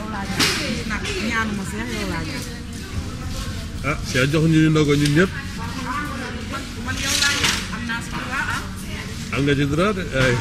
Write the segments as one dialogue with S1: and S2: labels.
S1: yow laa ñaan nag ñaanuma Cheikh yow laa ñaan.
S2: ah Cheikh jox ñu ndogo ñun ñëpp.
S1: man yow laa ñaan am naa si droit ah.
S2: am nga ci droit de ay.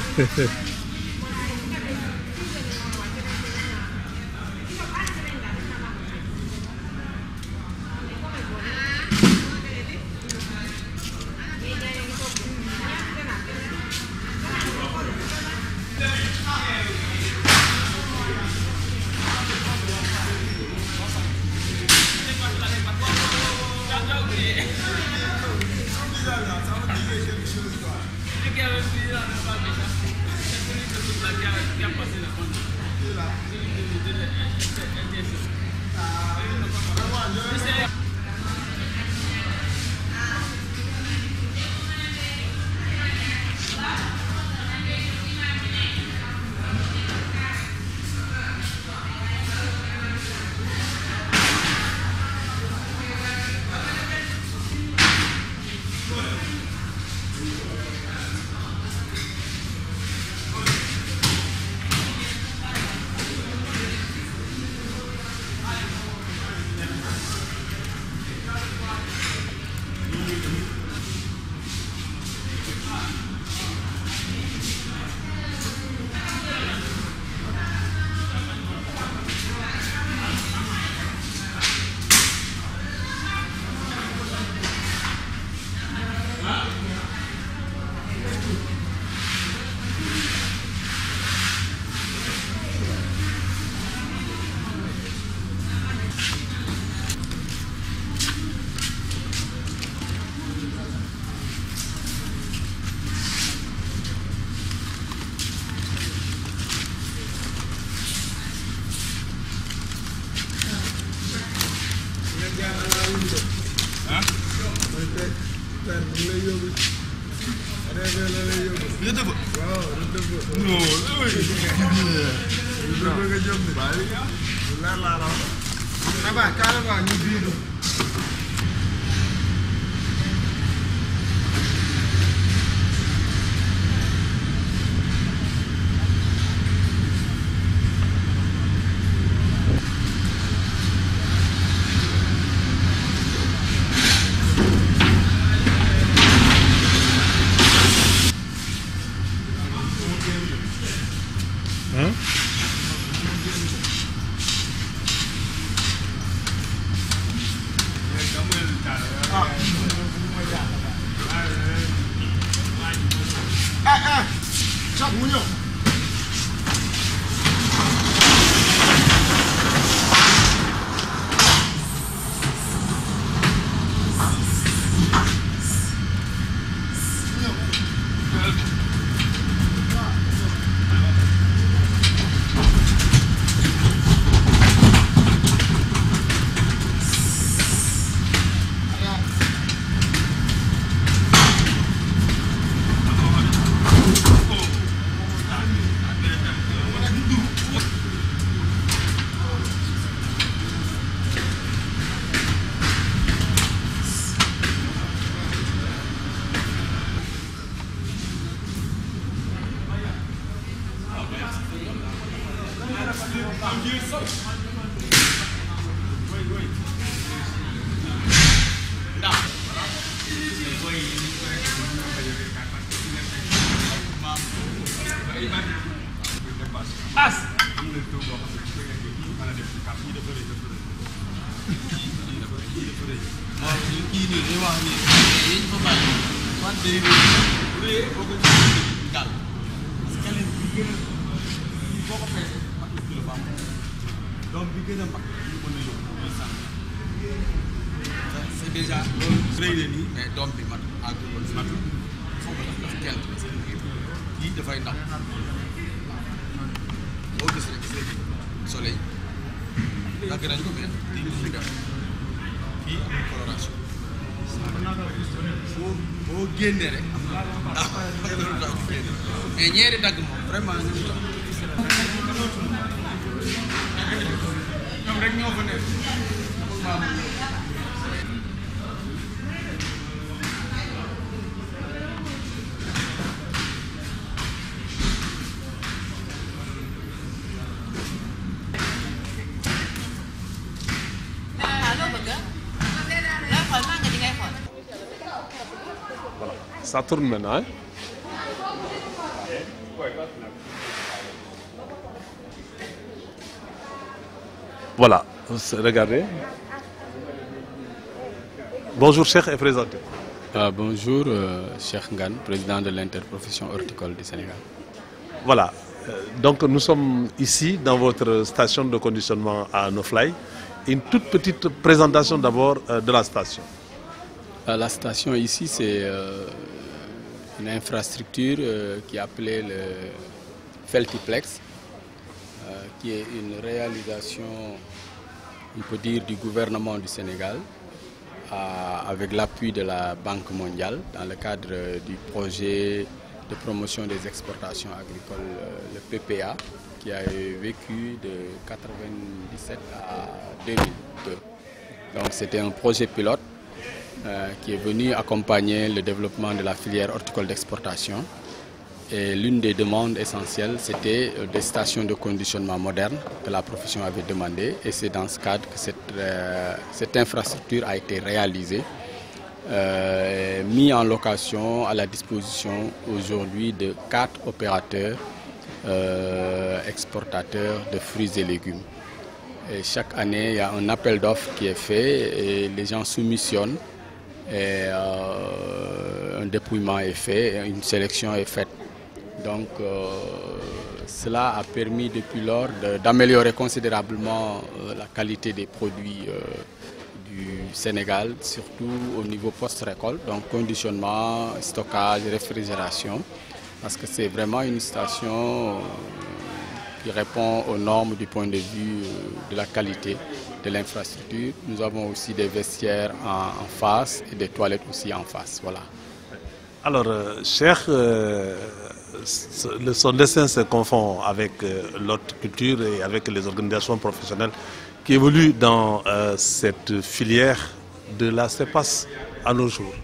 S3: C'est déjà mais doom bi mat àggul matul foofu ndax kenn kii dafay ndaw boo gis rek soleil dagg nañ ko mais kii du fi def kii amul coloration boo génnee rek mais ñeeri dagg moom vraiment ñu ngi dox ñoom rek ñoo fa nekk
S2: Ça tourne maintenant, hein? Voilà, regardez. Bonjour, Cheikh, et présenté.
S4: Bonjour, Cheikh Ngane, président de l'interprofession horticole du Sénégal.
S2: Voilà, donc nous sommes ici dans votre station de conditionnement à Noflay. Une toute petite présentation d'abord de la station.
S4: La station ici, c'est une infrastructure qui est appelée le Feltiplex, qui est une réalisation, on peut dire, du gouvernement du Sénégal, avec l'appui de la Banque mondiale, dans le cadre du projet de promotion des exportations agricoles, le PPA, qui a vécu de 1997 à 2002. Donc c'était un projet pilote qui est venu accompagner le développement de la filière horticole d'exportation. Et l'une des demandes essentielles, c'était des stations de conditionnement modernes que la profession avait demandé. Et c'est dans ce cadre que cette infrastructure a été réalisée, mise en location à la disposition aujourd'hui de 4 opérateurs exportateurs de fruits et légumes. Et chaque année, il y a un appel d'offres qui est fait et les gens soumissionnent. Et un dépouillement est fait, et une sélection est faite. Donc cela a permis depuis lors d'améliorer considérablement la qualité des produits du Sénégal, surtout au niveau post-récolte, donc conditionnement, stockage, réfrigération, parce que c'est vraiment une station qui répond aux normes du point de vue de la qualité de l'infrastructure. Nous avons aussi des vestiaires en face et des toilettes aussi en face. Voilà.
S2: Alors, Cheikh, son destin se confond avec l'horticulture et avec les organisations professionnelles qui évoluent dans cette filière de la CEPAS à nos jours.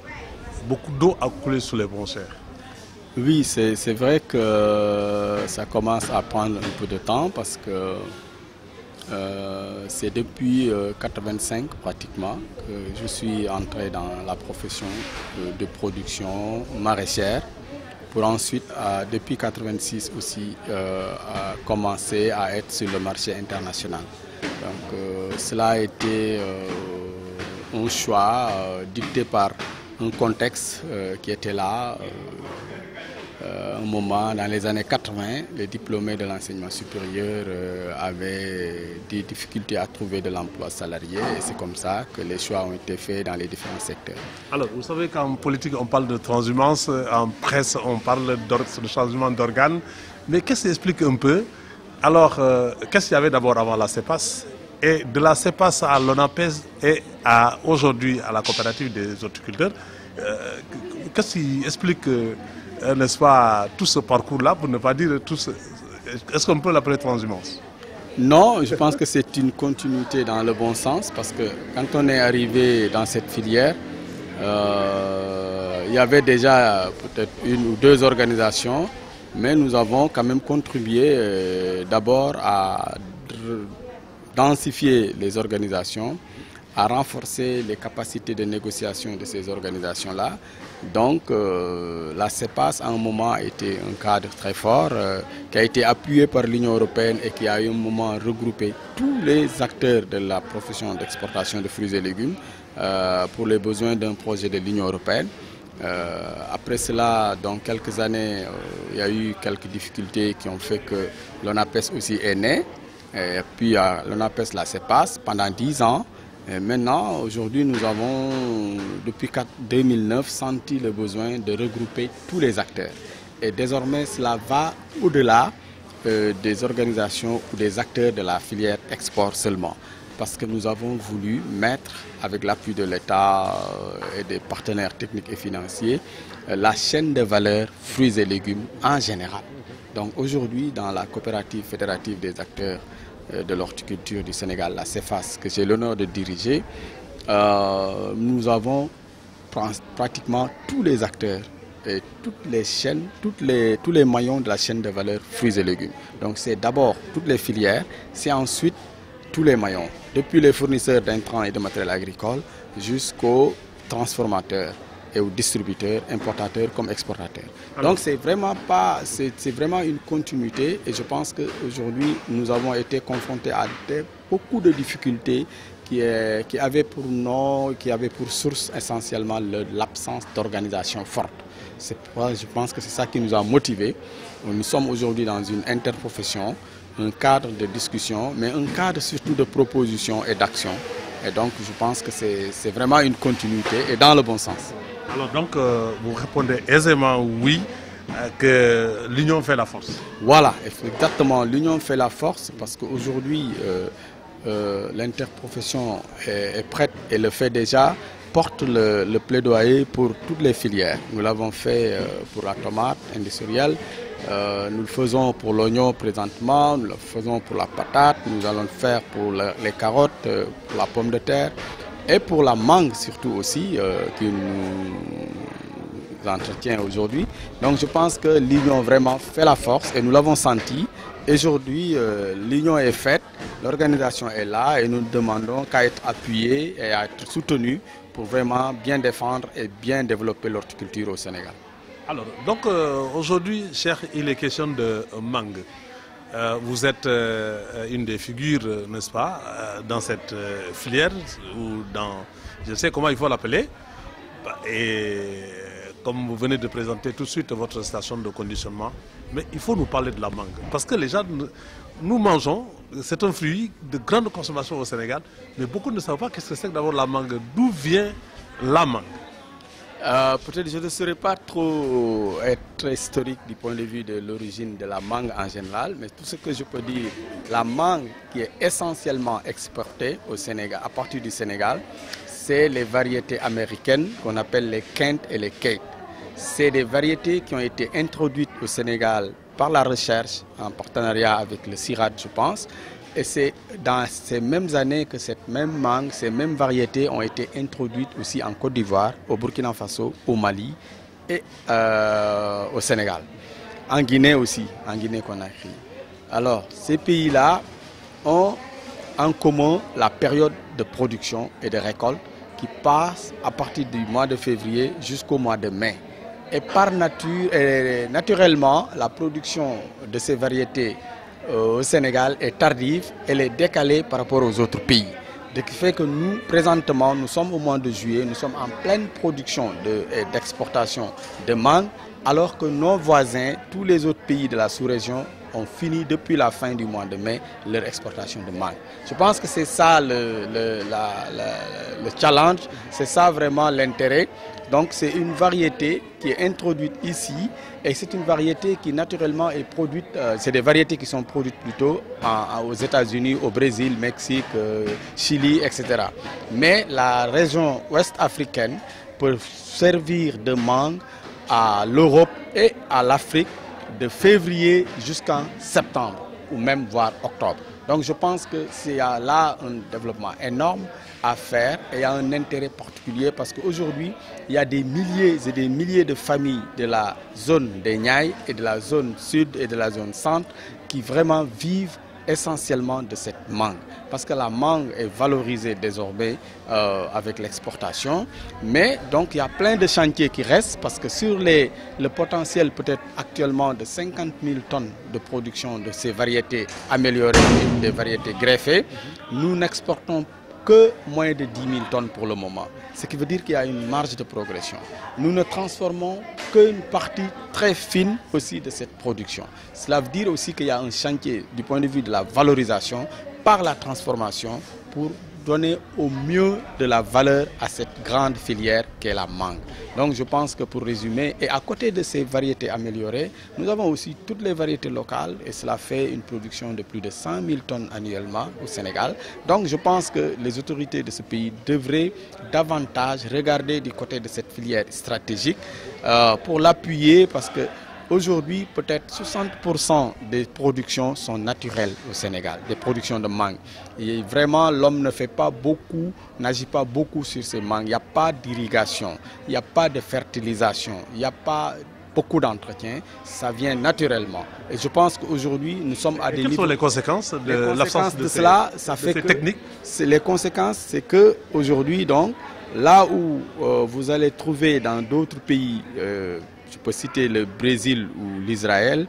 S2: Beaucoup d'eau a coulé sous les ponts, Cheikh.
S4: Oui, c'est vrai que ça commence à prendre un peu de temps parce que c'est depuis 1985 pratiquement que je suis entré dans la profession de production maraîchère pour ensuite, depuis 1986 aussi, commencer à être sur le marché international. Donc cela a été un choix dicté par un contexte qui était là. Un moment, dans les années 80, les diplômés de l'enseignement supérieur avaient des difficultés à trouver de l'emploi salarié et c'est comme ça que les choix ont été faits dans les différents secteurs.
S2: Alors, vous savez qu'en politique, on parle de transhumance, en presse, on parle de changement d'organes, mais qu'est-ce qui explique un peu? Alors, qu'est-ce qu'il y avait d'abord avant la CEPAS? Et de la CEPAS à l'ONAPES et aujourd'hui à la coopérative des horticulteurs, qu'est-ce qui explique n'est-ce pas, tout ce parcours-là, pour ne pas dire tout ce... Est-ce qu'on peut l'appeler transhumance?
S4: Non, je pense que c'est une continuité dans le bon sens, parce que quand on est arrivé dans cette filière, il y avait déjà peut-être 1 ou 2 organisations, mais nous avons quand même contribué d'abord à densifier les organisations, à renforcer les capacités de négociation de ces organisations-là. Donc la CEPAS à un moment a été un cadre très fort qui a été appuyé par l'Union européenne et qui a à un moment regroupé tous les acteurs de la profession d'exportation de fruits et légumes pour les besoins d'un projet de l'Union européenne. Après cela, dans quelques années, il y a eu quelques difficultés qui ont fait que l'ONAPES aussi est né. Et puis l'ONAPES, la CEPAS, pendant 10 ans. Et maintenant, aujourd'hui, nous avons, depuis 2009, senti le besoin de regrouper tous les acteurs. Et désormais, cela va au-delà des organisations ou des acteurs de la filière export seulement. Parce que nous avons voulu mettre, avec l'appui de l'État et des partenaires techniques et financiers, la chaîne de valeur fruits et légumes en général. Donc aujourd'hui, dans la coopérative fédérative des acteurs de l'horticulture du Sénégal, la CEFAS, que j'ai l'honneur de diriger, nous avons pratiquement tous les acteurs et toutes les chaînes, tous les maillons de la chaîne de valeur fruits et légumes. Donc c'est d'abord toutes les filières, c'est ensuite tous les maillons, depuis les fournisseurs d'intrants et de matériel agricole jusqu'aux transformateurs et aux distributeurs, importateurs comme exportateurs. Donc c'est vraiment une continuité et je pense qu'aujourd'hui nous avons été confrontés à beaucoup de difficultés qui avaient pour source essentiellement l'absence d'organisation forte. C'est pourquoi je pense que c'est ça qui nous a motivés. Nous sommes aujourd'hui dans une interprofession, un cadre de discussion, mais un cadre surtout de proposition et d'action. Et donc je pense que c'est vraiment une continuité et dans le bon sens.
S2: Alors donc vous répondez aisément oui, que l'union fait la force.
S4: Voilà, exactement, l'union fait la force parce qu'aujourd'hui l'interprofession est prête et le fait déjà, porte le plaidoyer pour toutes les filières. Nous l'avons fait pour la tomate industrielle, nous le faisons pour l'oignon présentement, nous le faisons pour la patate, nous allons le faire pour les carottes, pour la pomme de terre et pour la mangue surtout aussi qui nous entretient aujourd'hui. Donc je pense que l'union vraiment fait la force et nous l'avons senti. Aujourd'hui, l'union est faite, l'organisation est là et nous ne demandons qu'à être appuyés et à être soutenus pour vraiment bien défendre et bien développer l'horticulture au Sénégal.
S2: Alors, donc aujourd'hui, cher, il est question de mangue. Vous êtes une des figures, n'est-ce pas, dans cette filière, ou dans, je sais comment il faut l'appeler, et comme vous venez de présenter tout de suite votre station de conditionnement, mais il faut nous parler de la mangue. Parce que les gens, nous mangeons, c'est un fruit de grande consommation au Sénégal, mais beaucoup ne savent pas qu'est-ce que c'est que d'abord la mangue. D'où vient la mangue?
S4: Peut-être je ne saurais pas trop être très historique du point de vue de l'origine de la mangue en général, mais tout ce que je peux dire, la mangue qui est essentiellement exportée au Sénégal, à partir du Sénégal, c'est les variétés américaines qu'on appelle les Kent et les Kate. C'est des variétés qui ont été introduites au Sénégal par la recherche en partenariat avec le CIRAD, je pense. Et c'est dans ces mêmes années que cette même mangue, ces mêmes variétés ont été introduites aussi en Côte d'Ivoire, au Burkina Faso, au Mali et au Sénégal. En Guinée aussi, en Guinée-Conakry. Alors, ces pays-là ont en commun la période de production et de récolte qui passe à partir du mois de février jusqu'au mois de mai. Et par nature, naturellement, la production de ces variétés au Sénégal est tardive, elle est décalée par rapport aux autres pays. Ce qui fait que nous, présentement, nous sommes au mois de juillet, nous sommes en pleine production d'exportation de mangue, alors que nos voisins, tous les autres pays de la sous-région, ont fini depuis la fin du mois de mai leur exportation de mangue. Je pense que c'est ça le challenge, c'est ça vraiment l'intérêt. Donc c'est une variété qui est introduite ici et c'est une variété qui naturellement est produite, c'est des variétés qui sont produites plutôt aux États-Unis, au Brésil, Mexique, Chili, etc. Mais la région ouest africaine peut servir de mangue à l'Europe et à l'Afrique de février jusqu'en septembre ou même voire octobre. Donc je pense que c'est là un développement énorme à faire et il y a un intérêt particulier parce qu'aujourd'hui il y a des milliers et des milliers de familles de la zone des Niayes et de la zone sud et de la zone centre qui vraiment vivent essentiellement de cette mangue. Parce que la mangue est valorisée désormais avec l'exportation. Mais donc il y a plein de chantiers qui restent parce que sur le potentiel peut-être actuellement de 50 000 tonnes de production de ces variétés améliorées et des variétés greffées, nous n'exportons que moins de 10 000 tonnes pour le moment. Ce qui veut dire qu'il y a une marge de progression. Nous ne transformons qu'une partie très fine aussi de cette production. Cela veut dire aussi qu'il y a un chantier du point de vue de la valorisation par la transformation pour donner au mieux de la valeur à cette grande filière qu'est la mangue. Donc je pense que pour résumer, et à côté de ces variétés améliorées, nous avons aussi toutes les variétés locales et cela fait une production de plus de 100 000 tonnes annuellement au Sénégal. Donc je pense que les autorités de ce pays devraient davantage regarder du côté de cette filière stratégique pour l'appuyer parce que aujourd'hui, peut-être 60% des productions sont naturelles au Sénégal, des productions de mangue. Et vraiment, l'homme ne fait pas beaucoup, n'agit pas beaucoup sur ces mangues. Il n'y a pas d'irrigation, il n'y a pas de fertilisation, il n'y a pas beaucoup d'entretien, ça vient naturellement. Et je pense qu'aujourd'hui, nous sommes à des niveaux...
S2: Quelles sont les conséquences de l'absence de
S4: cela, ça fait
S2: ces
S4: que
S2: techniques?
S4: Les conséquences, c'est qu'aujourd'hui, donc, Là où vous allez trouver dans d'autres pays, je peux citer le Brésil ou l'Israël,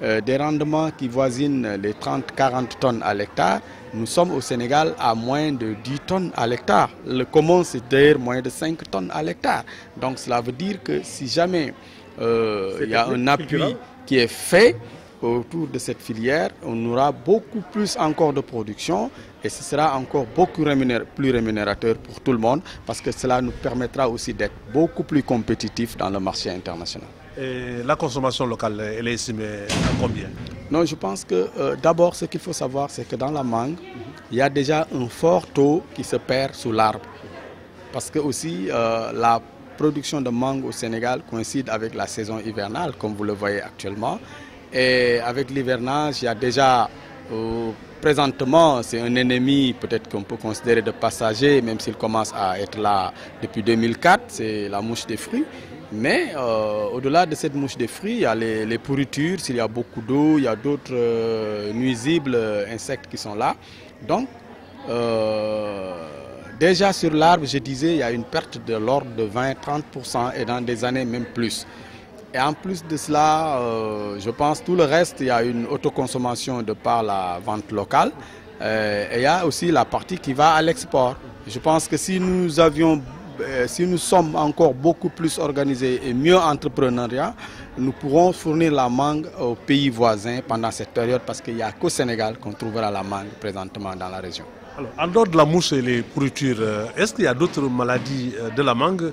S4: des rendements qui voisinent les 30-40 tonnes à l'hectare, nous sommes au Sénégal à moins de 10 tonnes à l'hectare. Le commun, c'est d'ailleurs moins de 5 tonnes à l'hectare. Donc cela veut dire que si jamais il y a un appui qui est fait autour de cette filière, on aura beaucoup plus encore de production et ce sera encore beaucoup plus rémunérateur pour tout le monde parce que cela nous permettra aussi d'être beaucoup plus compétitifs dans le marché international.
S2: Et la consommation locale, elle est estimée à combien?
S4: Non, je pense que d'abord ce qu'il faut savoir, c'est que dans la mangue, il y a déjà un fort taux qui se perd sous l'arbre. Parce que aussi la production de mangue au Sénégal coïncide avec la saison hivernale, comme vous le voyez actuellement. Et avec l'hivernage, il y a déjà, présentement, c'est un ennemi peut-être qu'on peut considérer de passager, même s'il commence à être là depuis 2004, c'est la mouche des fruits. Mais au-delà de cette mouche des fruits, il y a les pourritures, s'il y a beaucoup d'eau, il y a d'autres nuisibles insectes qui sont là. Donc, déjà sur l'arbre, je disais, il y a une perte de l'ordre de 20-30% et dans des années même plus. Et en plus de cela, je pense tout le reste, il y a une autoconsommation de par la vente locale. Et il y a aussi la partie qui va à l'export. Je pense que si nous sommes encore beaucoup plus organisés et mieux entrepreneuriat, nous pourrons fournir la mangue aux pays voisins pendant cette période parce qu'il n'y a qu'au Sénégal qu'on trouvera la mangue présentement dans la région.
S2: Alors, en dehors de la mouche et les pourritures, est-ce qu'il y a d'autres maladies de la mangue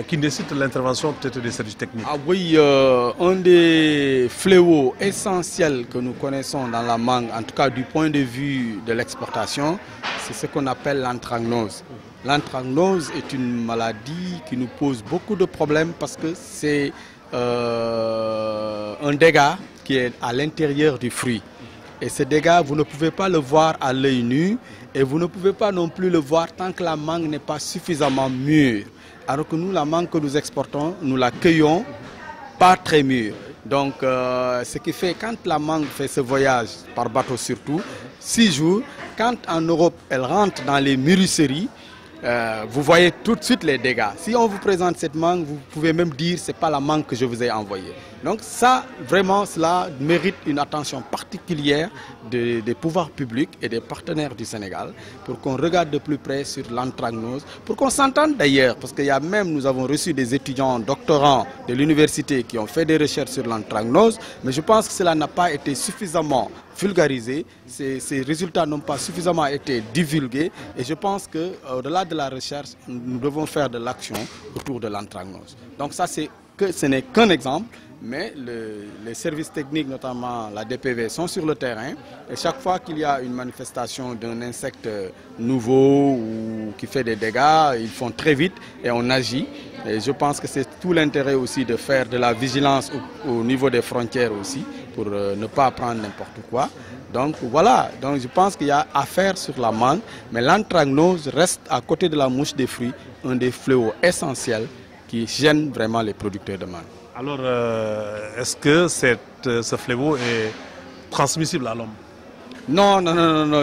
S2: qui nécessitent l'intervention peut-être des services techniques?
S4: Ah oui, un des fléaux essentiels que nous connaissons dans la mangue, en tout cas du point de vue de l'exportation, c'est ce qu'on appelle l'anthracnose. L'anthracnose est une maladie qui nous pose beaucoup de problèmes parce que c'est un dégât qui est à l'intérieur du fruit. Et ce dégât, vous ne pouvez pas le voir à l'œil nu et vous ne pouvez pas non plus le voir tant que la mangue n'est pas suffisamment mûre. Alors que nous, la mangue que nous exportons, nous la cueillons pas très mûre. Donc, ce qui fait quand la mangue fait ce voyage, par bateau surtout, 6 jours, quand en Europe elle rentre dans les mûrisseries, vous voyez tout de suite les dégâts. Si on vous présente cette mangue, vous pouvez même dire que ce n'est pas la mangue que je vous ai envoyée. Donc ça, vraiment, cela mérite une attention particulière des pouvoirs publics et des partenaires du Sénégal pour qu'on regarde de plus près sur l'anthracnose, pour qu'on s'entende d'ailleurs, parce qu'il y a même, nous avons reçu des étudiants doctorants de l'université qui ont fait des recherches sur l'anthracnose, mais je pense que cela n'a pas été suffisamment vulgarisé, ces résultats n'ont pas suffisamment été divulgués et je pense qu'au-delà de la recherche, nous devons faire de l'action autour de l'anthracnose. Donc ça, ce n'est qu'un exemple. Mais les services techniques, notamment la DPV, sont sur le terrain. Et chaque fois qu'il y a une manifestation d'un insecte nouveau ou qui fait des dégâts, ils font très vite et on agit. Et je pense que c'est tout l'intérêt aussi de faire de la vigilance au niveau des frontières aussi, pour ne pas prendre n'importe quoi. Donc voilà, donc je pense qu'il y a affaire sur la mangue. Mais l'anthracnose reste à côté de la mouche des fruits, un des fléaux essentiels qui gênent vraiment les producteurs de mangue.
S2: Alors, est-ce que ce fléau est transmissible à l'homme?
S4: Non,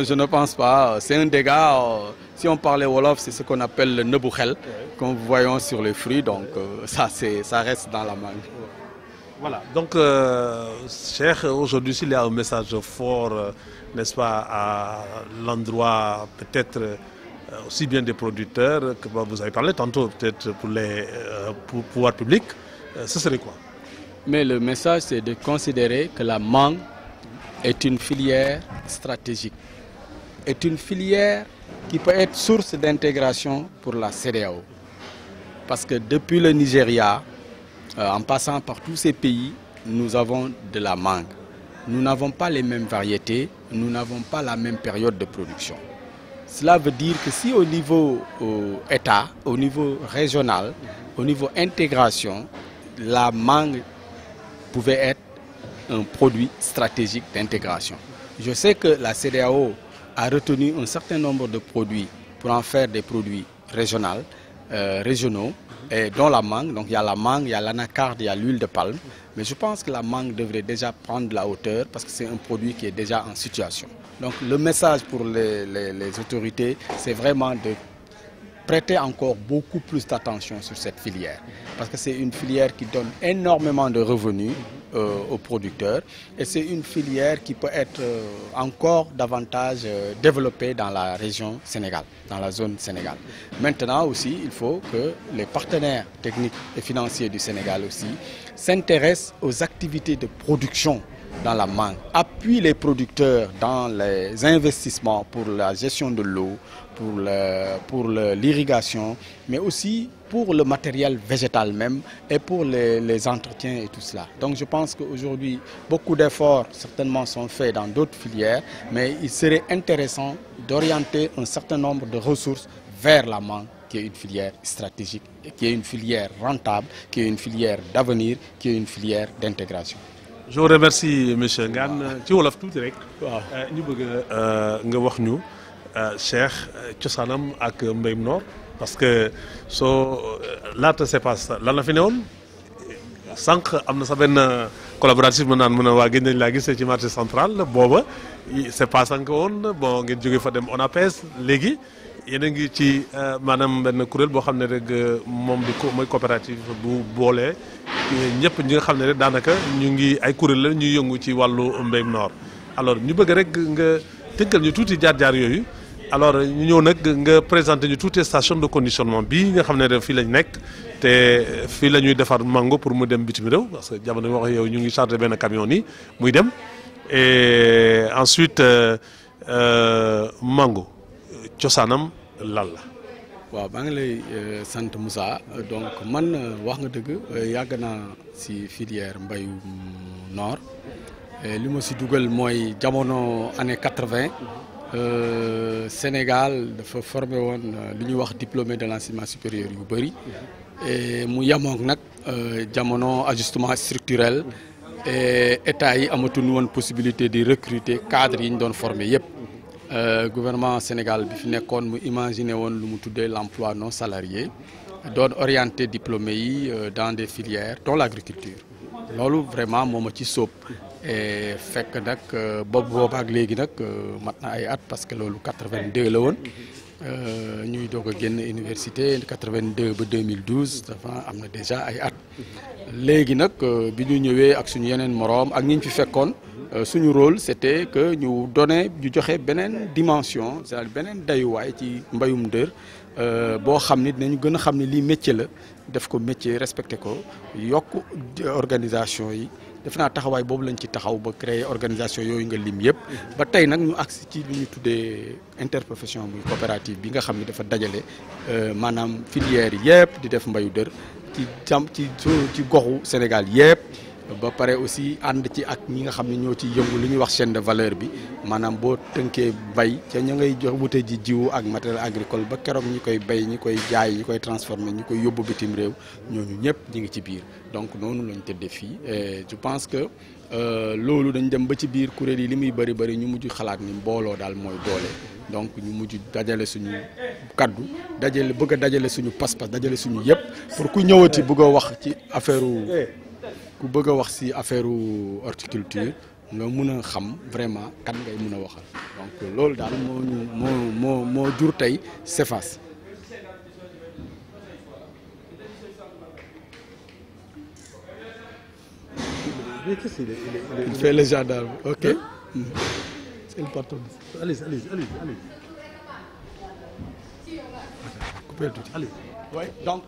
S4: je ne pense pas. C'est un dégât. Si on parlait Wolof, c'est ce qu'on appelle le neboukhel, qu'on voyons sur les fruits. Donc, ça reste dans la mangue.
S2: Voilà. Donc, Cheikh, aujourd'hui, s'il y a un message fort, n'est-ce pas, à l'endroit peut-être aussi bien des producteurs, que vous avez parlé tantôt peut-être pour les pouvoirs publics, ce serait quoi?
S4: Mais le message, c'est de considérer que la mangue est une filière stratégique, est une filière qui peut être source d'intégration pour la CEDEAO. Parce que depuis le Nigeria, en passant par tous ces pays, nous avons de la mangue. Nous n'avons pas les mêmes variétés, nous n'avons pas la même période de production. Cela veut dire que si au niveau État, au niveau régional, au niveau intégration, la mangue pouvait être un produit stratégique d'intégration. Je sais que la CEDEAO a retenu un certain nombre de produits pour en faire des produits régionaux, et dont la mangue. Donc il y a la mangue, il y a l'anacarde, il y a l'huile de palme. Mais je pense que la mangue devrait déjà prendre de la hauteur parce que c'est un produit qui est déjà en situation. Donc le message pour les autorités, c'est vraiment de prêter encore beaucoup plus d'attention sur cette filière. Parce que c'est une filière qui donne énormément de revenus aux producteurs et c'est une filière qui peut être encore davantage développée dans la région Sénégal, dans la zone Sénégal. Maintenant aussi, il faut que les partenaires techniques et financiers du Sénégal aussi s'intéressent aux activités de production dans la mangue, appuient les producteurs dans les investissements pour la gestion de l'eau, pour l'irrigation, mais aussi pour le matériel végétal même et pour les entretiens et tout cela. Donc je pense qu'aujourd'hui, beaucoup d'efforts certainement sont faits dans d'autres filières, mais il serait intéressant d'orienter un certain nombre de ressources vers la mangue, qui est une filière stratégique, qui est une filière rentable, qui est une filière d'avenir, qui est une filière d'intégration.
S2: Je vous remercie monsieur Ngane ci wolof tuuti rek. ñu bëgg nga wax ñu Cheikh cosaanam ak mbéyum noor parce que soo laata CEPAS lan la fi newoon sànq am na sa benn collaboratif mën a waa gën nañ laa gis ci marché central booba CEPAS nga woon bon ngeen jógee fa dem ONAPES léegi yéen a ngi ci maanaam benn kuréel boo xam ne rek moom mooy coopérative bu boolee ñëpp ñi nga xam ne rek daanaka ñu ngi ay kuréel la ñuy yëngu ci wàllu mbéyum noor alors ñu bëgg rek nga tënkal ñu tuuti jaar-jaar yooyu alors ñu ñëw nag nga présenté ñu tuuti station de conditionnement bii nga xam ne rek fii lañ nekk te fii la ñuy defar mango pour mu dem bitim réew parce que jamono wax yow ñu ngi chargé benn camion nii muy dem et ensuite mango cosaanam lan la.
S4: waaw maa ngi lay sant Moussa donc man wax nga dëgg yàgg naa ci filière mbayum noor li ma ci dugal mooy jamono année 80 Sénégal dafa formé woon li ñuy wax diplômé de l'enseignement supérieur yu bëri et mu yemook nag jamono ajustement structurel et état yi amatuñu woon possibilité di recruter cadres yi ñu doon formé yëpp. Gouvernement Sénégal bi fi nekkoon mu imaginer woon lu mu tuddee l'emploi non salarié doon orienté diplômés yi dans des filières dont l'agriculture loolu vraiment moo ma ci sóob et fekk nag boobu ak léegi nag mat na ay at parce que loolu 82 la woon ñuy doog a génn université 82 ba 2012 dafa am na déjà ay at léegi nag bi ñu ñëwee ak suñu yeneen moroom ak ñi ñu fi fekkoon suñu rôle c'était que ñu joxe beneen dimension c'est-à-dire beneen dayuwaay ci mbayum dër boo xam ni dinañu gën a xam ne lii métier la def ko métier respecté ko yokk organisation yi def naa taxawaay boobu lañ ci taxaw ba créer organisation yooyu nga lim yëpp ba tey nag ñu agsi ci li ñu tuddee interprofession muy coopérative bi nga xam ne dafa dajale maanaam filière yëpp di def mbayu dër ci goxu Sénégal yëpp ba pare aussi ànd ci ak ñi nga xam ne ñoo ci yëngu li ñuy wax chaîne de valeur bi maanaam boo tënkee bay ca ña ngay jox wute ji jiwu ak matériel agricole ba keroog ñi koy bay ñi koy jaay ñi koy transformer ñi koy yóbbu bitim réew ñooñu ñëpp ñi ngi ci biir donc noonu lañ tëddee fii et je pense que loolu dañ dem ba ci biir kuréel yi li muy bëri bëri ñu mujj xalaat ni mbooloo daal mooy doole donc ñu mujj dajale suñu kaddu bëgg a dajale suñu pas-pas dajale suñu yëpp pour ku ñëwati bëgg a wax ci ku bëgg a wax ci affaire horticulture nga mun a xam vraiment kan ngay mun a waxal donc loolu daal moo jur tey CEPAS. Il fait le gendarme, ok. C'est le patron.
S2: Allez.
S4: Coupez tout. Allez. Ouais, donc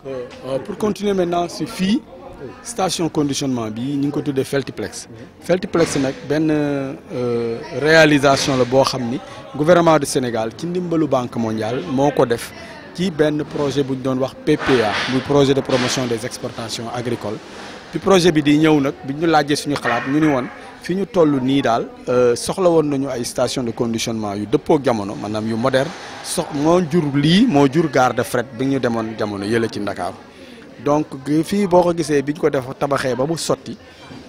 S4: pour continuer maintenant sur fii station conditionnement bi ñu ngi ko tuddee Feltiplex nag benn réalisation la boo xam ni gouvernement du Sénégal ci ndimbalu Banque mondiale moo ko def ci benn projet bu ñu doon wax PPA muy projet de promotion des exportations agricoles bi projet bi di ñëw nag bi ñu laajee suñu xalaat ñu ni woon fi ñu toll nii daal soxla woon nañu ay station de conditionnement yu dëppoo jamono maanaam yu moderne moo jur gare de fret bi ñu demoon jamono yële ci Ndakaaru donc fii boo ko gisee bi ñu ko def tabaxee ba mu sotti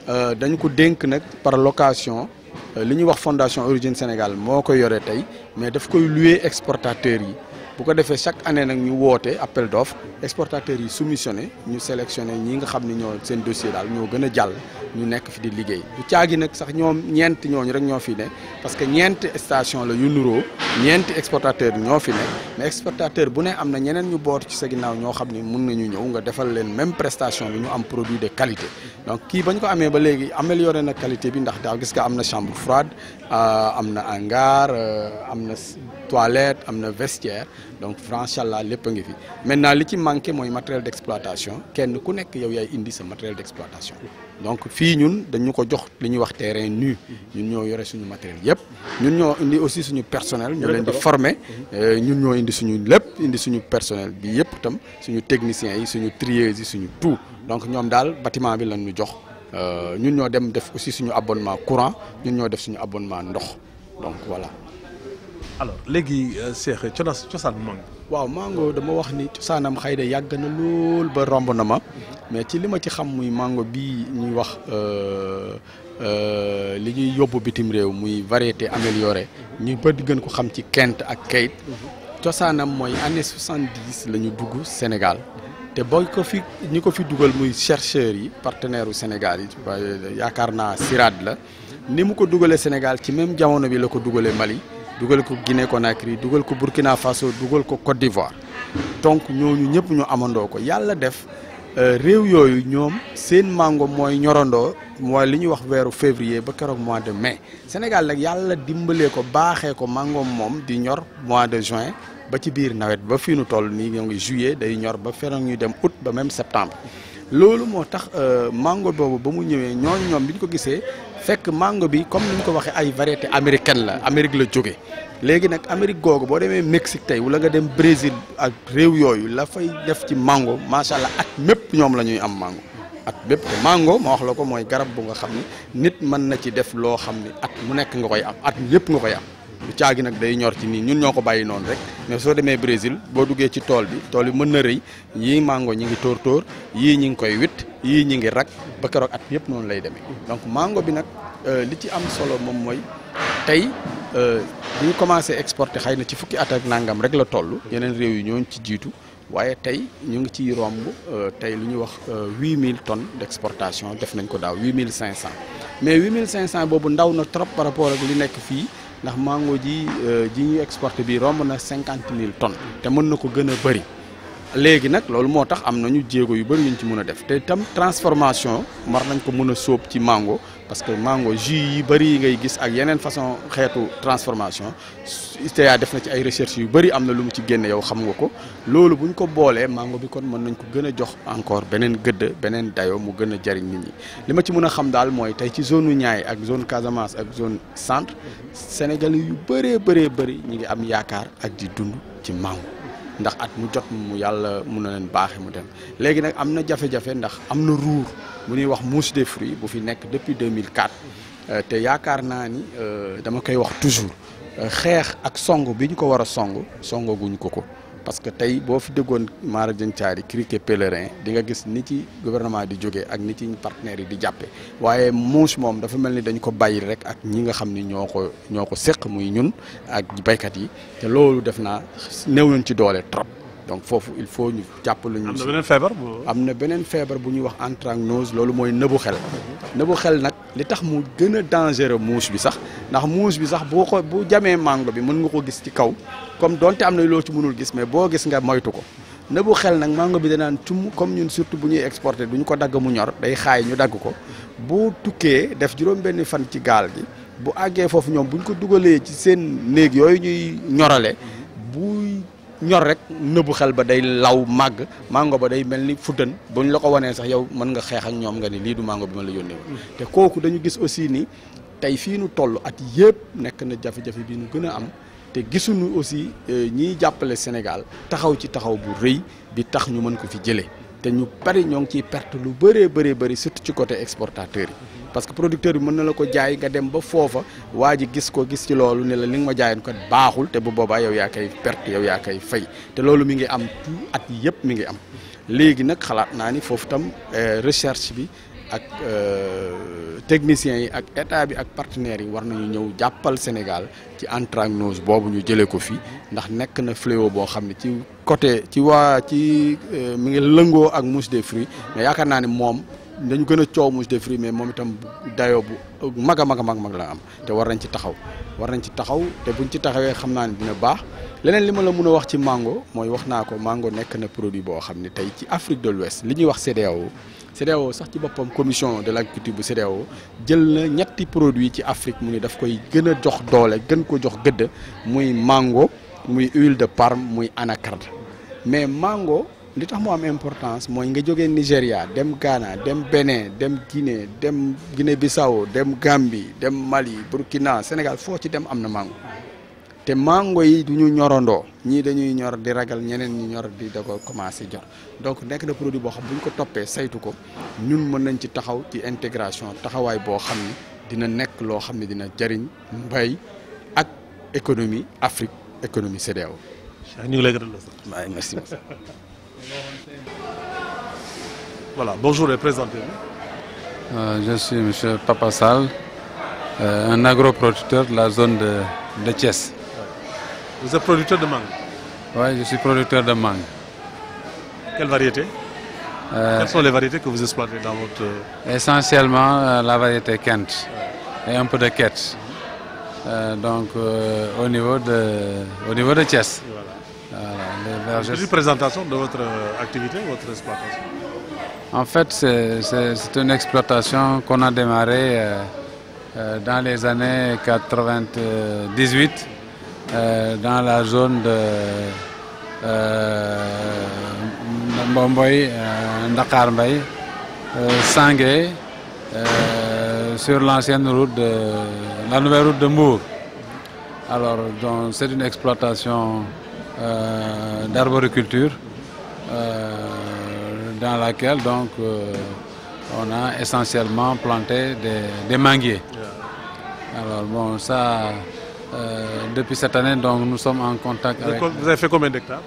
S4: dañu ko dénk nag par location li ñuy wax fondation Origine Sénégal moo ko yore tey mais daf koy louer exportateurs yi bu ko defee chaque année nag ñu woote appel d'offre exportateurs yi soumissionné ñu sélectionné ñi nga xam ne ñoo seen dossier daal ñoo gën a jàll ñu nekk fi di liggéey bu caagi nag sax ñoom ñeent ñooñu rek ñoo fi ne parce que ñeenti station la yu nuroo ñeenti exportateur ñoo fi ne mais exportateur bu ne am na ñeneen ñu boot ci sa ginnaaw ñoo xam ni mun nañu ñëw nga defal leen même prestation bi ñu am produit de qualité donc kii bañ ko amee ba léegi amélioré na qualité bi ndax daaw gis nga am na chambre froide am na hangar am na toilette am na vestiaire donc franchement lépp a ngi fi maintenant li ci manqué mooy matériel d'exploitation kenn ku nekk yow yaay indi sa matériel d'exploitation donc fii ñun dañu ko jox li ñuy wax terrain nu ñun ñoo yore suñu matériel yëpp ñun ñoo indi aussi suñu personnel ñu leen di former ñun ñoo indi suñu lépp indi suñu personnel bi yëpp itam suñu techniciens yi suñu trieuses yi suñu tout donc ñoom daal bâtiment bi lañ ñu jox ñun ñoo dem def aussi suñu abonnement courant ñun ñoo def suñu abonnement ndox donc voilà.
S2: alors léegi Cheikh cosaan mango.
S4: waaw mango dama wax ni cosaanam xëy na yàgg na lool ba romb na ma mais ci li ma ci xam muy mango bii ñuy wax li ñuy yóbbu bitim réew muy variété améliorée ñu bëri gën ko xam ci Kent ak Kayit cosaanam mooy année 70 la ñu dugg Sénégal te boo ko fi ñi ko fi dugal muy chercheurs yi partenaire u Sénégal yi yaakaar naa CIRAD la ni mu ko dugalee Sénégal ci même jamono bi la ko dugalee Mali dugal ko Guinée Conakry dugal ko Burkina Faso dugal ko Côte d'Ivoire donc ñooñu ñëpp ñu amandoo ko yàlla def réew yooyu ñoom seen mango mooy ñorandoo mooy li ñuy wax weeru février ba keroog mois de mai Sénégal nag yàlla dimbalee ko baaxee ko mango moom di ñor mois de juin ba ci biir nawet ba fii nu toll nii ñoo ngi juillet day ñor ba feroog ñuy dem août ba même septembre loolu moo tax mango boobu ba mu ñëwee ñoom bi ñu ko gisee fekk mango bi comme ni ñu ko waxee ay variété américaine la Amérique la jóge léegi nag Amérique googu boo demee Mexique tey wala nga dem Brésil ak réew yooyu la fay def ci mango macha allah at mépp ñoom la ñuy am mango at mépp te mango ma wax la ko mooy garab bu nga xam ni nit mën na ci def loo xam ni at mu nekk nga koy am at mi yëpp nga koy am lu caagi nag day ñor ci nii ñun ñoo ko bàyyi noonu rek mais soo demee Brésil boo duggee ci tool yi mën na rëy yii mango ñi ngi tóor yii ñi ngi koy witt yii ñi ngi rak ba keroog at yëpp noonu lay demee donc mango bi nag li ci am solo moom mooy tey bu ñu commencé exporter xëy na ci fukki at ak nangam rek la toll yeneen réew yi ñoo ci jiitu waaye tey ñu ngi ciy romb tey lu ñuy wax 8000 tonnes d'exportation def nañ ko daaw 8500 mais 8500 boobu ndaw na trop par rapport ak li nekk fii ndax mango ji ñuy exporté bi romb na 50 000 tonnes te mën na ko gën a bëri léegi nag loolu moo tax am nañu jéego yu bëri yuñ ci mën a def te itam transformation war nañ ko mën a sóob ci mango parce que mango jus yi bëri yi ngay gis ak yeneen façon xeetu transformation ITA def na ci ay recherche yu bëri am na lu mu ci génne yow xam nga ko loolu buñ ko boolee mango bi kon mën nañ ko gën a jox encore beneen gëdd beneen dayo mu gën a jariñ nit ñi li ma ci mën a xam daal mooy tey ci zone u Niayes ak zone Casamance ak zone centre Sénégalais yu bëree bëri ñu ngi am yaakaar ak di dund ci mango ndax at mu jot mu yàlla mun na leen baaxe mu dem léegi nag am na jafe-jafe ndax am na ruur bu ñuy wax mouche des fruits bu fi nekk depuis 2004 te yaakaar naa ni dama koy wax toujours xeex ak song bi ñu ko war a songaguñ ko parce que tey boo fi déggoon Mara Dieng Thiary criquet pèlerin di nga gis ni ci gouvernement di jógee ak ni ci partenaires yi di jàppe waaye mouche moom dafa mel ni dañ ko bàyyi rek ak ñi nga xam ni ñoo ko séq muy ñun ak baykat yi te loolu def naa néew nañ ci doole trop donc foofu il faut ñu jàppale ñu.
S2: am na beneen feebar
S4: am na beneen feebar bu ñuy wax anthracnose loolu mooy nëbu xel nëbu xel nag li tax mu gën a dangereux mouche bi sax ndax mouche bi sax bu jamee mango bi mën nga ko gis ci kaw comme donte am na loo ci mënul gis mais boo gis nga moytu ko nëbu xel nag mango bi danaan cum comme ñun surtout bu ñuy exporter duñu ko dagg mu ñor day xaay ñu dagg ko bu tukkee def juróom-benni fan ci gaal gi bu àggee foofu ñoom buñ ko dugalee ci seen néeg yooyu ñuy ñorale buy ñor rek nëbu xel ba day law màgg mango ba day mel ni fuddën buñ la ko wanee sax yow mën nga xeex ak ñoom nga ni lii du mango bi ma la yónnee woon te kooku dañu gis aussi ni tey fii nu toll at yëpp nekk na jafe-jafe bi nu gën a am te gisuñu aussi ñiy jàppale Sénégal taxaw ci taxaw bu rëy bi tax ñu mën ko fi jëlee te ñu bari ñoo ngi ciy perte lu bëree surtout ci côté exportateur yi parce que producteur bi mën na la ko jaay nga dem ba foofa waa ji gis ci loolu ne la li nga ma jaayoon ko baaxul te bu boobaa yow yaa koy perte yow yaa koy fay te loolu mi ngi am tout at yëpp mi ngi am léegi nag xalaat naa ni foofu tam recherche bi ak techniciens yi ak état bi ak partenaires yi war nañu ñëw jàppal Sénégal ci anthracnose boobu ñu jëlee ko fi ndax nekk na fléau boo xam ne ci côté mi ngi lëngoo ak mouche des fruits mais yaakaar naa ne moom dañu gën a coow mouche des fruits mais moom itam dayoo bu mag a mag la am te war nañ ci taxaw te buñ ci taxawee xam naa ne dina baax. leneen li ma la mën a wax ci mango mooy wax naa ko mango nekk na produit boo xam ne tey ci Afrique de l'Ouest li ñuy wax CEDEAO sax ci boppam commission de l'agriculture bu CEDEAO jël na ñetti produit ci Afrique mu ni daf koy gën a jox doole gën ko jox gëdd muy mango muy huile de palme muy anacarde mais mango li tax mu am importance mooy nga jógee Nigéria dem Ghana dem Bénin dem Guinée dem Guinée-Bissau dem Gambie dem Mali Burkina Sénégal foo ci dem am na mango te mango yi du ñu ñorandoo ñii dañuy ñor di ragal ñeneen ñi ñor di da ko commencé jor donc nekk na produit boo xam bu ñu ko toppee saytu ko ñun mën nañ ci taxaw ci intégration taxawaay boo xam ne dina nekk loo xam ne dina jëriñ mbay ak économie Afrique économie CEDEAO.
S2: ñu ngi lay gërëm la sax.
S4: Merci.
S2: Voilà, bonjour et présentez-vous.
S5: Je suis M. Papa Sall, un agroproducteur de la zone de Thiès.
S2: Vous êtes producteur de mangue?
S5: Oui, je suis producteur de mangue.
S2: Quelle variété? Quelles sont les variétés que vous exploitez dans votre...
S5: Essentiellement la variété Kent et un peu de Ket. Donc au niveau de Thiès.
S2: Voilà, une présentation de votre activité, votre exploitation.
S5: En fait, c'est une exploitation qu'on a démarrée dans les années 98 dans la zone de Mbomboy, Dakar Mbaye, Sangué, sur l'ancienne route la nouvelle route de Mbour. Alors, c'est une exploitation d'arboriculture dans laquelle donc on a essentiellement planté des manguiers. Alors bon, ça, depuis cette année, donc nous sommes en contact avec...
S2: Vous avez fait combien d'hectares?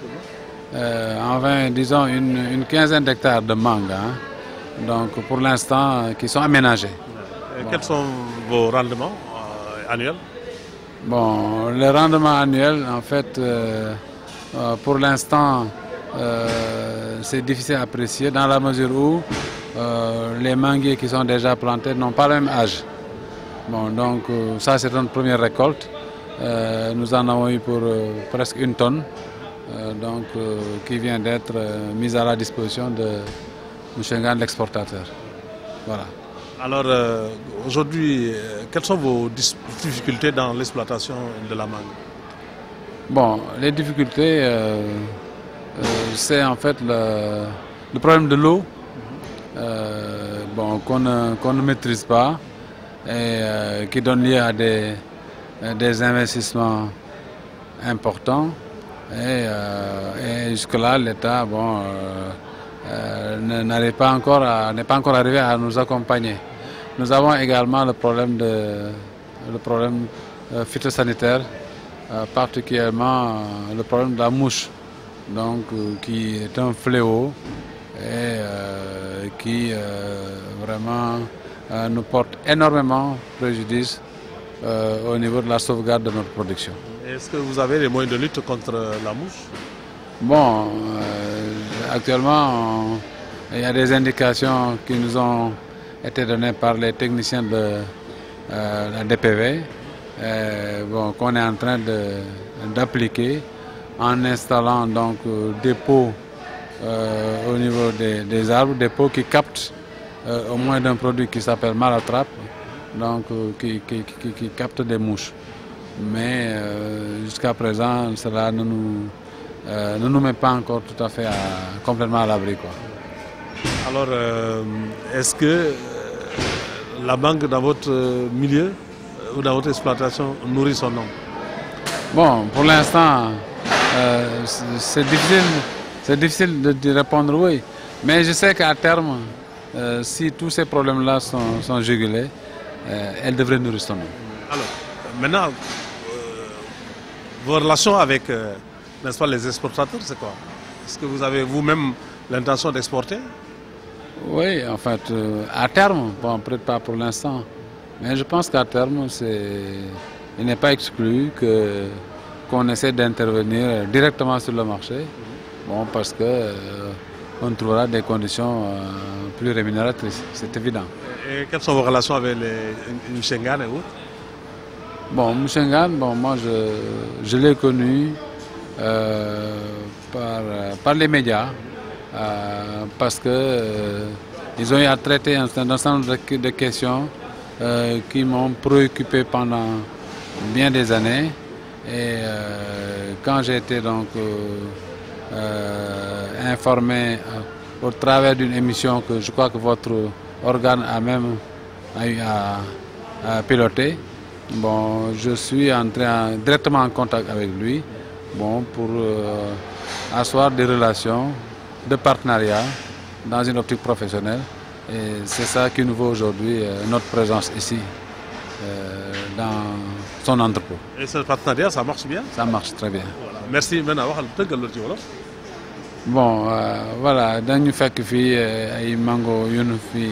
S5: Disons une quinzaine d'hectares de mangue, hein, donc pour l'instant qui sont aménagés.
S2: Bon. Quels sont vos rendements annuels?
S5: Bon, les rendements annuels, en fait, pour l'instant, c'est difficile à apprécier dans la mesure où les manguiers qui sont déjà plantés n'ont pas le même âge. Bon, donc ça c'est notre première récolte. Nous en avons eu pour presque 1 tonne, qui vient d'être mise à la disposition de M. Ngan, l'exportateur. Voilà.
S2: Alors aujourd'hui, quelles sont vos difficultés dans l'exploitation de la mangue?
S5: Bon, les difficultés, c'est en fait le problème de l'eau qu'on ne maîtrise pas et qui donne lieu à des investissements importants. Et jusque-là, l'État n'est pas encore arrivé à nous accompagner. Nous avons également le problème phytosanitaire, particulièrement le problème de la mouche, donc qui est un fléau et qui vraiment nous porte énormément préjudice au niveau de la sauvegarde de notre production.
S2: Est-ce que vous avez les moyens de lutte contre la mouche?
S5: Bon, actuellement, il y a des indications qui nous ont été données par les techniciens de la DPV, qu'on est en train d'appliquer en installant donc des pots au niveau des arbres, des pots qui captent au moins d'un produit qui s'appelle Malatrap, donc qui capte des mouches. Mais jusqu'à présent, cela ne nous met pas encore tout à fait complètement à l'abri, quoi.
S2: Alors, est-ce que la mangue dans votre milieu ou dans votre exploitation nourrit son nom?
S5: Bon, pour l'instant, c'est difficile de répondre oui. Mais je sais qu'à terme, si tous ces problèmes-là sont jugulés, elle devrait nourrir son nom.
S2: Alors, maintenant, vos relations avec n'est-ce pas, les exportateurs, c'est quoi? Est-ce que vous avez vous-même l'intention d'exporter?
S5: Oui, en fait, à terme, bon, peut-être pas pour l'instant, mais je pense qu'à terme, il n'est pas exclu qu'on essaie d'intervenir directement sur le marché, bon, parce que on trouvera des conditions plus rémunératrices, c'est évident.
S2: Et quelles sont vos relations avec M. Ngan et autres?
S5: Bon, M. Ngan, bon, moi je l'ai connu par les médias, parce que ils ont eu à traiter un certain nombre de questions qui m'ont préoccupé pendant bien des années. Et quand j'ai été donc informé au travers d'une émission que je crois que votre organe a même eu à piloter, bon, je suis entré directement en contact avec lui, bon, pour asseoir des relations de partenariat dans une optique professionnelle. Et c'est ça qui nous vaut aujourd'hui notre présence ici, dans son entrepôt.
S2: Et ce partenariat, ça marche bien?
S5: Ça marche très bien.
S2: Voilà. Merci. Maintenant,
S5: bon, voilà, dañu fekk fii ay mango yu nu fi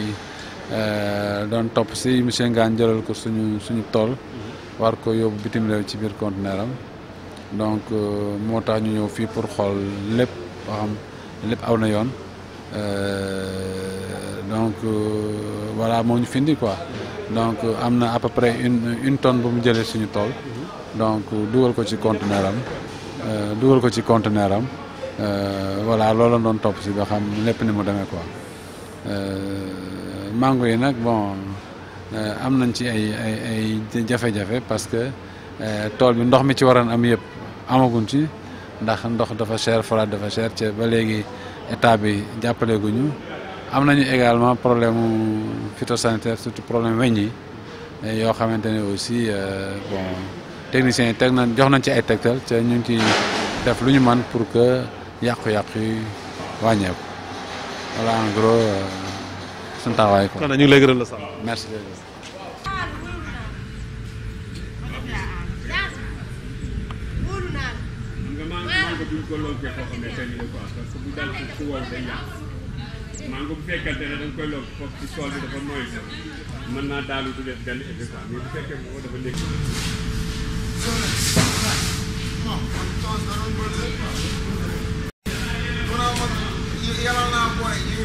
S5: doon topp si monsieur Ngane jëlal ko suñu tool war ko yóbbu bitim réew ci biir conteneur am donc moo tax ñu ñëw fii pour xool lépp boo xam lépp aw na yoon donc voilà moo ñu fi indi quoi donc am na à peu près une tonne bu mu jëlee suñu tool donc dugal ko ci conteneur am voilà loolu la doon topp si ba xam lépp ni mu demee quoi mango yi nag bon am nañ ci ay jafe-jafe parce que tool bi ndox mi ci waroon am yëpp amaguñ ci ndax ndox dafa cher forage dafa cher ci ba léegi état bi jàppale guñu am nañu également problème phytosanitaire surtout problème weñ yi yoo xamante ne aussi bon techniciens yi jox nañ ci ay tegtal te ñu ngi ci def lu ñu mën pour que yàqu-yàqu yi wàññeeku voilà en gros suñu taxawaay quoi.
S2: kon ñu ngi lay gërëm la sax.
S5: merci.
S6: mango bu fekkante ne da nga koy log foofu ci tool bi dafa nooy sax mën naa daalu du def benn effet quoi mais bu fekkee boobu dafa nekk.
S7: yàlla naa booy ñu ngi